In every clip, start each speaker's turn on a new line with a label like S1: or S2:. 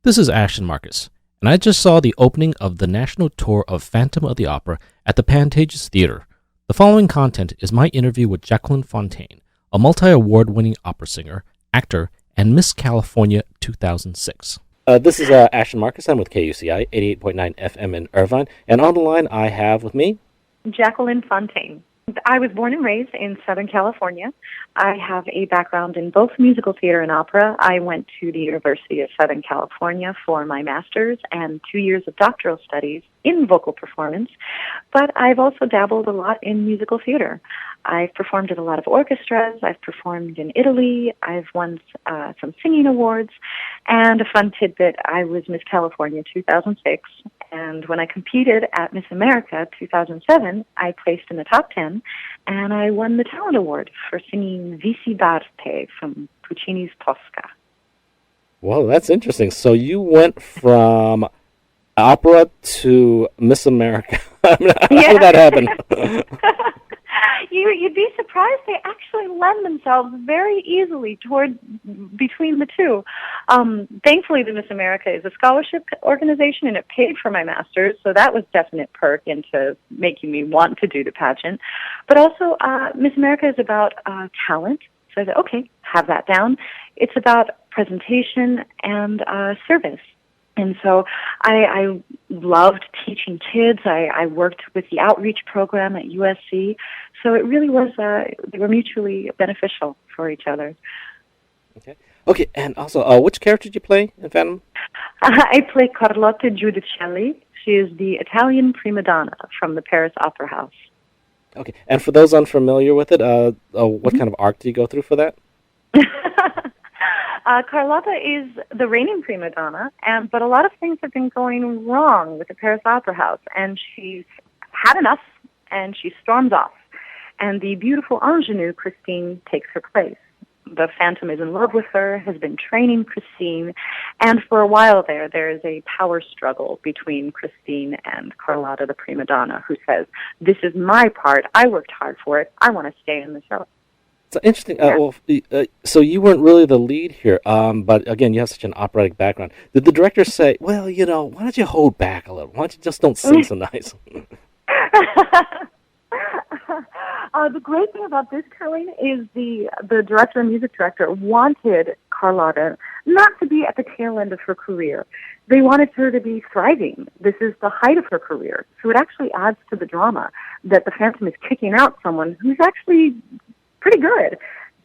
S1: This is Ashton Marcus, and I just saw the opening of the national tour of Phantom of the Opera at the Pantages Theatre. The following content is my interview with Jacqueline Fontaine, a multi-award-winning opera singer, actor, and Miss California 2006. This is Ashton Marcus. I'm with KUCI 88.9 FM in Irvine, and on the line I have with me
S2: Jacqueline Fontaine. I was born and raised in Southern California. I have a background in both musical theater and opera. I went to the University of Southern California for my master's and 2 years of doctoral studies in vocal performance, but I've also dabbled a lot in musical theater. I've performed at a lot of orchestras. I've performed in Italy. I've won some singing awards. And a fun tidbit, I was Miss California 2006. And when I competed at Miss America 2007, I placed in the top 10, and I won the Talent Award for singing Vici d'arte from Puccini's Tosca.
S1: Well, that's interesting. So you went from opera to Miss America. How did that happen?
S2: You'd be surprised. They actually lend themselves very easily toward between the two. Thankfully, the Miss America is a scholarship organization, and it paid for my master's, so that was definite perk into making me want to do the pageant. But also, Miss America is about talent. So I said, okay, have that down. It's about presentation and service. And so I loved teaching kids. I worked with the outreach program at USC. So it really was, they were mutually beneficial for each other.
S1: Okay, and also, which character did you play in Phantom?
S2: I play Carlotta Giudicelli. She is the Italian prima donna from the Paris Opera House.
S1: Okay, and for those unfamiliar with it, what kind of arc do you go through for that?
S2: Carlotta is the reigning prima donna, but a lot of things have been going wrong with the Paris Opera House, and she's had enough, and she storms off. And the beautiful ingenue, Christine, takes her place. The Phantom is in love with her, has been training Christine, and for a while there is a power struggle between Christine and Carlotta, the prima donna, who says, this is my part, I worked hard for it, I want to stay in the show.
S1: So interesting. So you weren't really the lead here, but again, you have such an operatic background. Did the director say, well, why don't you hold back a little? Why don't you just don't sing so nice?
S2: The great thing about this, Colleen, is the director and music director wanted Carlotta not to be at the tail end of her career. They wanted her to be thriving. This is the height of her career. So it actually adds to the drama that the Phantom is kicking out someone who's actually pretty good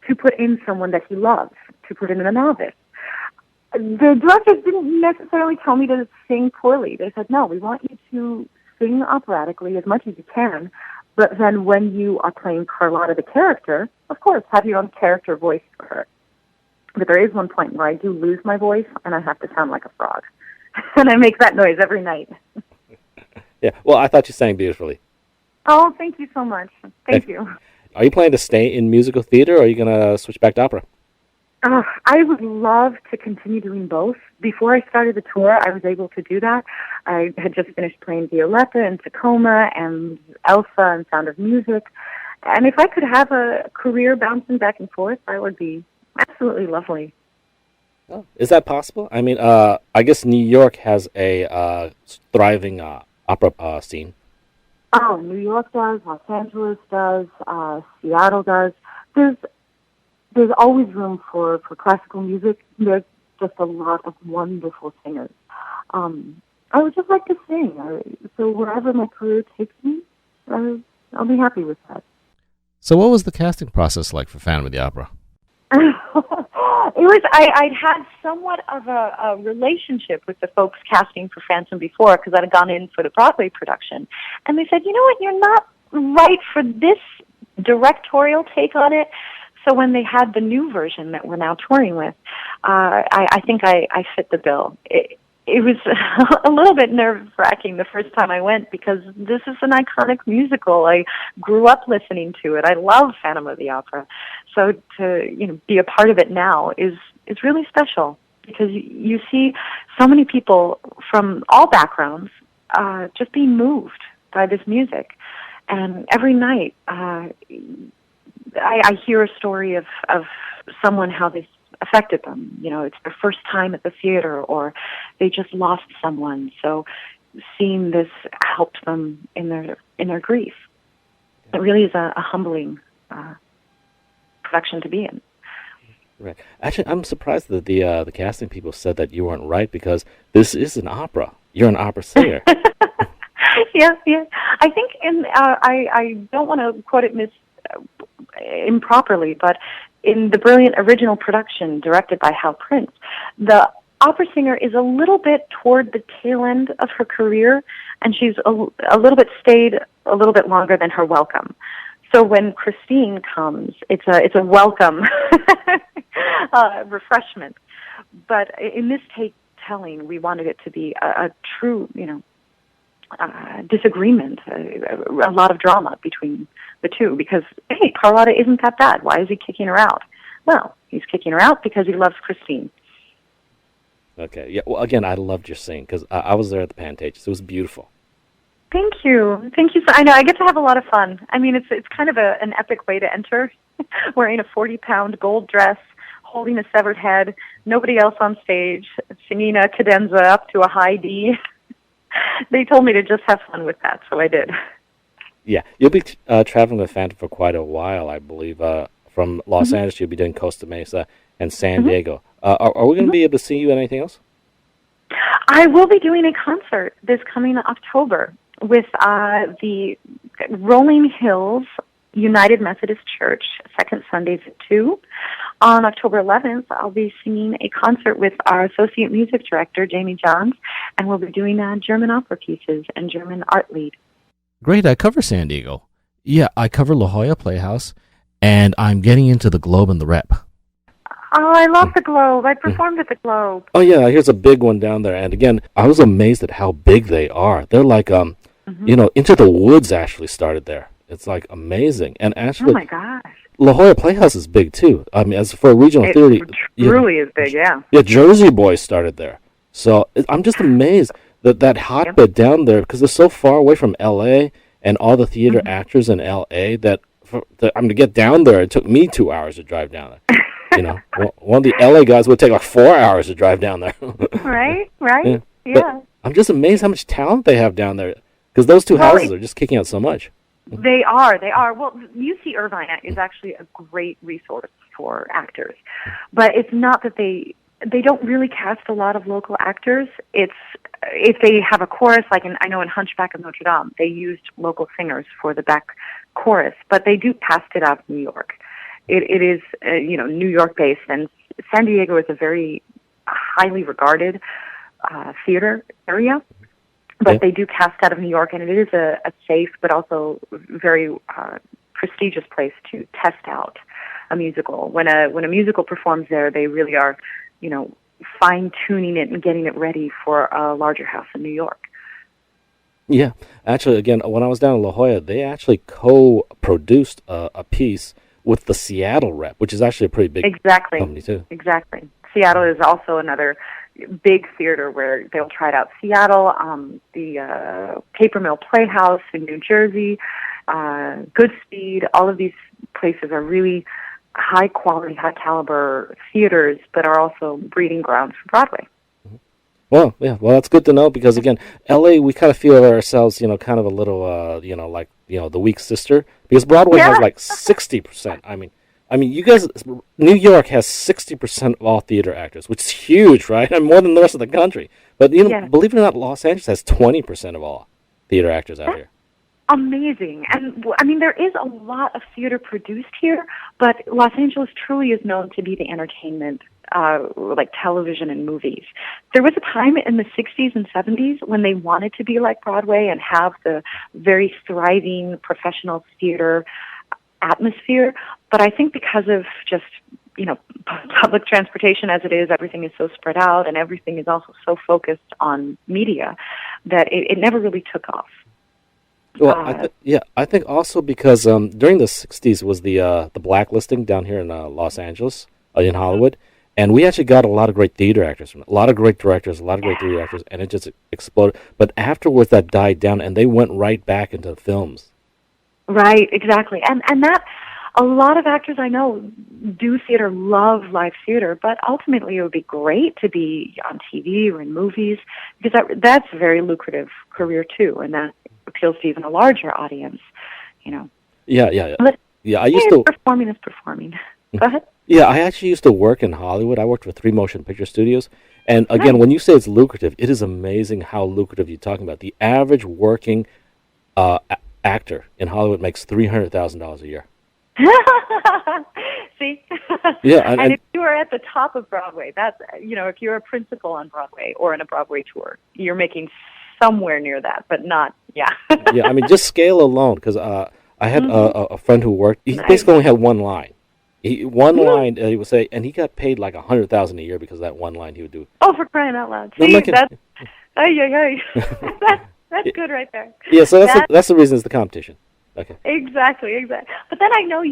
S2: to put in someone that he loves, to put in a novice. The directors didn't necessarily tell me to sing poorly. They said, no, we want you to sing operatically as much as you can, but then when you are playing Carlotta the character, of course, have your own character voice for her. But there is one point where I do lose my voice, and I have to sound like a frog. And I make that noise every night.
S1: Yeah, well, I thought you sang beautifully.
S2: Oh, thank you so much. Thank you.
S1: Are you planning to stay in musical theater, or are you going to switch back to opera?
S2: I would love to continue doing both. Before I started the tour, I was able to do that. I had just finished playing Violetta and Tacoma and Elsa and Sound of Music. And if I could have a career bouncing back and forth, that would be absolutely lovely.
S1: Oh, is that possible? I mean, I guess New York has a thriving opera scene.
S2: Oh, New York does, Los Angeles does, Seattle does. There's always room for classical music. There's just a lot of wonderful singers. I would just like to sing. So wherever my career takes me, I'll be happy with that.
S1: So what was the casting process like for Phantom of the Opera?
S2: I'd had somewhat of a relationship with the folks casting for Phantom before, because I'd gone in for the Broadway production. And they said, you know what, you're not right for this directorial take on it. So when they had the new version that we're now touring with, I think I fit the bill. It was a little bit nerve-wracking the first time I went, because this is an iconic musical. I grew up listening to it. I love Phantom of the Opera. So to be a part of it now is really special, because you see so many people from all backgrounds just being moved by this music. And every night I hear a story of someone, how this affected them. It's their first time at the theater, or they just lost someone. So seeing this helped them in their grief. It really is a humbling production to be in.
S1: Right. Actually, I'm surprised that the casting people said that you weren't right, because this is an opera. You're an opera singer.
S2: Yeah. I think I don't want to quote it improperly, but in the brilliant original production directed by Hal Prince, the opera singer is a little bit toward the tail end of her career, and she's a little bit stayed a little bit longer than her welcome. So when Christine comes, it's a welcome refreshment. But in this telling, we wanted it to be a true, disagreement, a lot of drama between the two, because, hey, Carlotta isn't that bad. Why is he kicking her out? Well, he's kicking her out because he loves Christine.
S1: Okay. Yeah. Well, again, I loved your singing, because I was there at the Pantages. It was beautiful.
S2: Thank you. I know I get to have a lot of fun. I mean, it's kind of an epic way to enter, wearing a 40-pound gold dress, holding a severed head, nobody else on stage, singing a cadenza up to a high D. They told me to just have fun with that, so I did.
S1: Yeah, you'll be traveling with Phantom for quite a while, I believe. From Los Angeles, you'll be doing Costa Mesa and San Diego. Are we going to be able to see you in anything else?
S2: I will be doing a concert this coming October with the Rolling Hills United Methodist Church, second Sundays at 2. On October 11th, I'll be singing a concert with our Associate Music Director, Jamie Johns, and we'll be doing German opera pieces and German art lead.
S1: Great, I cover San Diego. Yeah, I cover La Jolla Playhouse, and I'm getting into the Globe and the Rep.
S2: Oh, I love the Globe. I performed at the Globe.
S1: Oh, yeah, here's a big one down there. And again, I was amazed at how big they are. They're like, Into the Woods actually started there. It's like amazing. And actually,
S2: oh my gosh,
S1: La Jolla Playhouse is big too. I mean, as for a regional theater,
S2: it truly is big. Yeah.
S1: Yeah, Jersey Boys started there. So I'm just amazed that hotbed down there, because they're so far away from L.A. and all the theater actors in L.A. that to get down there, it took me 2 hours to drive down there. One of the L.A. guys would take like 4 hours to drive down there.
S2: Right. Yeah.
S1: I'm just amazed how much talent they have down there, because those two houses are just kicking out so much.
S2: They are. Well, UC Irvine is actually a great resource for actors, but it's not that they don't really cast a lot of local actors. It's if they have a chorus, like I know in Hunchback of Notre Dame, they used local singers for the back chorus, but they do cast it out of New York. It is New York based, and San Diego is a very highly regarded theater area. But they do cast out of New York, and it is a safe but also very prestigious place to test out a musical. When a musical performs there, they really are, fine-tuning it and getting it ready for a larger house in New York.
S1: Yeah. Actually, again, when I was down in La Jolla, they actually co-produced a piece with the Seattle Rep, which is actually a pretty big company, too. Exactly.
S2: Seattle is also another big theater where they'll try it out. Seattle, the Paper Mill Playhouse in New Jersey, Goodspeed, all of these places are really high quality, high caliber theaters, but are also breeding grounds for Broadway.
S1: Well, yeah, that's good to know, because again, LA, we kind of feel ourselves, kind of a little, the weak sister, because Broadway has like 60%. I mean, you guys, New York has 60% of all theater actors, which is huge, right? And more than the rest of the country. But, believe it or not, Los Angeles has 20% of all theater actors out here.
S2: Amazing. And, there is a lot of theater produced here, but Los Angeles truly is known to be the entertainment, like television and movies. There was a time in the 60s and 70s when they wanted to be like Broadway and have the very thriving professional theater atmosphere, but I think because of just public transportation as it is, everything is so spread out, and everything is also so focused on media that it never really took off.
S1: Well, I think also because during the 60s was the blacklisting down here in Los Angeles, in Hollywood, and we actually got a lot of great theater actors from it, a lot of great directors, a lot of great theater actors, and it just exploded. But afterwards, that died down, and they went right back into films.
S2: Right, exactly. And that, A lot of actors I know do theater, love live theater, but ultimately it would be great to be on TV or in movies because that's a very lucrative career too, and that appeals to even a larger audience, you know.
S1: Yeah.
S2: But,
S1: Yeah, I used to...
S2: Performing is performing. Go ahead.
S1: Yeah, I actually used to work in Hollywood. I worked for 3 motion picture studios. And again,
S2: Nice.
S1: when you say it's lucrative, it is amazing how lucrative you're talking about. The average working actor in Hollywood makes $300,000 a year.
S2: See?
S1: Yeah,
S2: and if you are at the top of Broadway, that's, if you're a principal on Broadway or in a Broadway tour, you're making somewhere near that, but not, yeah.
S1: Yeah, I mean, just scale alone, because I had a friend who worked, he basically only had one line. Line, he would say, and he got paid like $100,000 a year because of that one line he would do.
S2: Oh, for crying out loud. See, that's, that's good right there.
S1: Yeah, so that's the reason it's the competition. Okay.
S2: Exactly. But then I know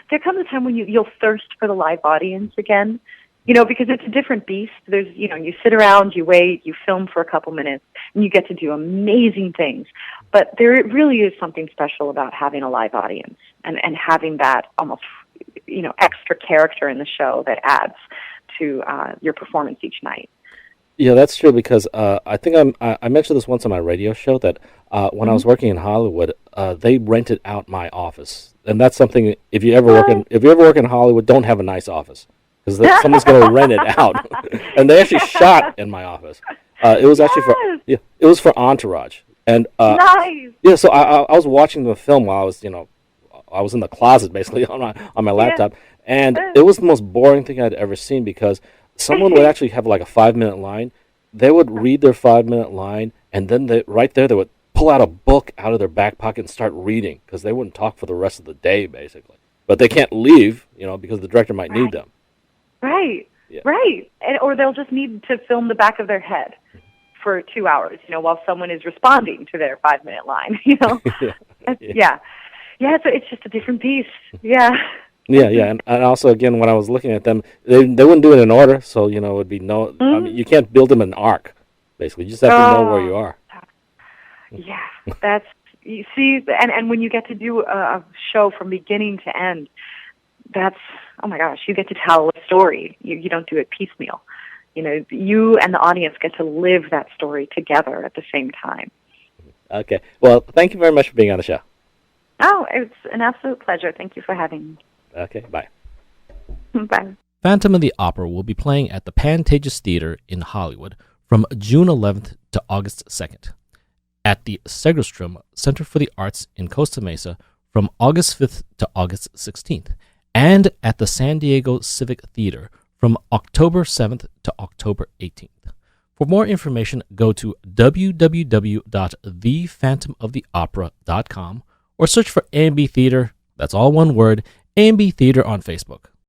S2: there comes a time when you'll thirst for the live audience again, because it's a different beast. There's, you sit around, you wait, you film for a couple minutes, and you get to do amazing things. But there really is something special about having a live audience and having that almost, extra character in the show that adds to your performance each night.
S1: Yeah, that's true because I think I mentioned this once on my radio show that when I was working in Hollywood, they rented out my office, and that's something. If you ever work in Hollywood, don't have a nice office because someone's going to rent it out. And they actually shot in my office. It was actually it was for Entourage, and
S2: nice.
S1: Yeah, so I was watching the film while I was I was in the closet basically on my laptop, and it was the most boring thing I'd ever seen because someone would actually have like a 5-minute line. They would read their 5-minute line, and then they would pull out a book out of their back pocket and start reading because they wouldn't talk for the rest of the day, basically. But they can't leave, because the director might need them.
S2: Right.
S1: Yeah.
S2: Right. Or they'll just need to film the back of their head for 2 hours, while someone is responding to their 5-minute line, Yeah, so it's just a different piece. Yeah.
S1: Yeah, and also again, when I was looking at them, they wouldn't do it in order, so it would be no. I mean, you can't build them in an arc. Basically, you just have to know where you are.
S2: Yeah, that's you see, and when you get to do a show from beginning to end, that's oh my gosh, you get to tell a story. You don't do it piecemeal. You and the audience get to live that story together at the same time.
S1: Okay, well, thank you very much for being on the show.
S2: Oh, it's an absolute pleasure. Thank you for having me.
S1: Okay, bye.
S2: Bye.
S1: Phantom of the Opera will be playing at the Pantages Theater in Hollywood from June 11th to August 2nd, at the Segerstrom Center for the Arts in Costa Mesa from August 5th to August 16th, and at the San Diego Civic Theater from October 7th to October 18th. For more information, go to www.thephantomoftheopera.com or search for AMB Theater, that's all one word, AMB Theater on Facebook.